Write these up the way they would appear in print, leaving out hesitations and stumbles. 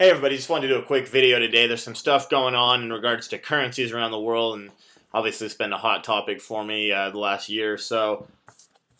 Hey everybody, just wanted to do a quick video today. There's some stuff going on in regards to currencies around the world, and obviously it's been a hot topic for me the last year or so.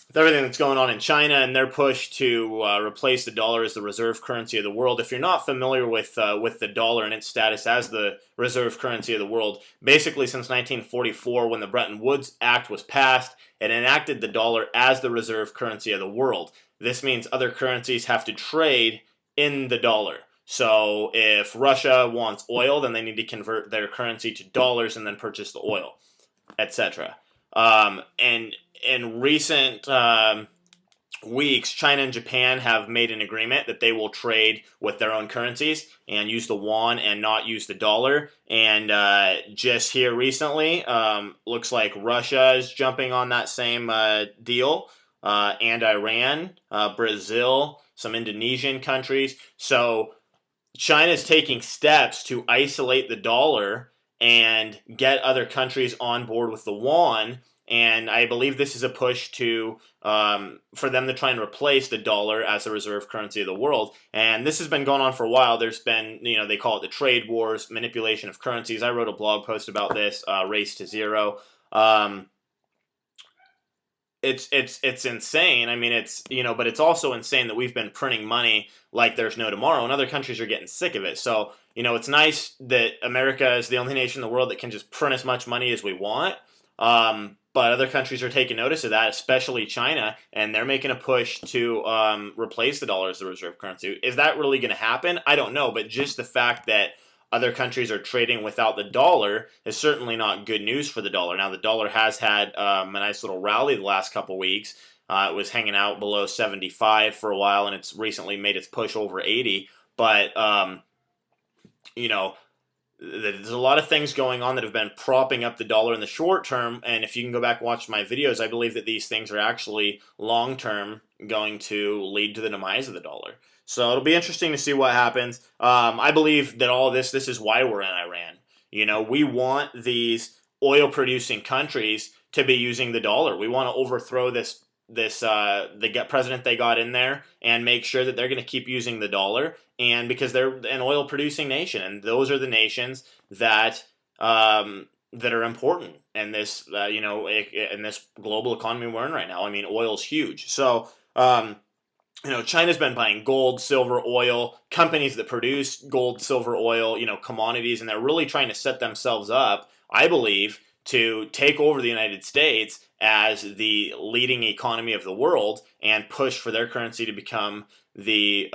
With everything that's going on in China and their push to replace the dollar as the reserve currency of the world. If you're not familiar with the dollar and its status as the reserve currency of the world, basically since 1944, when the Bretton Woods Act was passed, it enacted the dollar as the reserve currency of the world. This means other currencies have to trade in the dollar. So if Russia wants oil, then they need to convert their currency to dollars and then purchase the oil, etc. And in recent weeks, China and Japan have made an agreement that they will trade with their own currencies and use the yuan and not use the dollar. And just here recently, looks like Russia is jumping on that same deal, and Iran, Brazil, some Indonesian countries. So China's taking steps to isolate the dollar and get other countries on board with the yuan. And I believe this is a push to for them to try and replace the dollar as the reserve currency of the world. And this has been going on for a while. There's been, they call it the trade wars, manipulation of currencies. I wrote a blog post about this, Race to Zero. It's insane. I mean, but it's also insane that we've been printing money like there's no tomorrow, and other countries are getting sick of it. So, it's nice that America is the only nation in the world that can just print as much money as we want. But other countries are taking notice of that, especially China, and they're making a push to replace the dollar as the reserve currency. Is that really going to happen? I don't know, but just the fact that other countries are trading without the dollar is certainly not good news for the dollar. Now, the dollar has had a nice little rally the last couple weeks. It was hanging out below 75 for a while, and it's recently made its push over 80. But, there's a lot of things going on that have been propping up the dollar in the short term. And if you can go back and watch my videos, I believe that these things are actually long-term going to lead to the demise of the dollar. So it'll be interesting to see what happens. I believe that all of this is why we're in Iran. We want these oil-producing countries to be using the dollar. We want to overthrow the president they got in there and make sure that they're going to keep using the dollar. And because they're an oil-producing nation, and those are the nations that that are important in this in this global economy we're in right now. I mean, oil's huge. So China's been buying gold, silver, oil, companies that produce gold, silver, oil, commodities, and they're really trying to set themselves up, I believe, to take over the United States as the leading economy of the world and push for their currency to become the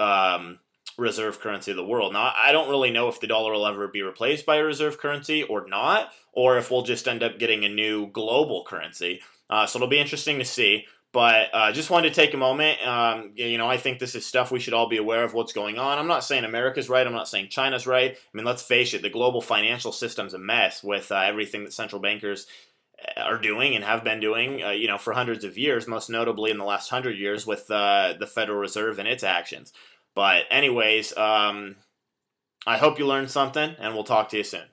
reserve currency of the world. Now, I don't really know if the dollar will ever be replaced by a reserve currency or not, or if we'll just end up getting a new global currency. So it'll be interesting to see. But just wanted to take a moment. I think this is stuff we should all be aware of what's going on. I'm not saying America's right. I'm not saying China's right. I mean, let's face it, the global financial system's a mess with everything that central bankers are doing and have been doing, for hundreds of years, most notably in the last 100 years with the Federal Reserve and its actions. But anyways, I hope you learned something, and we'll talk to you soon.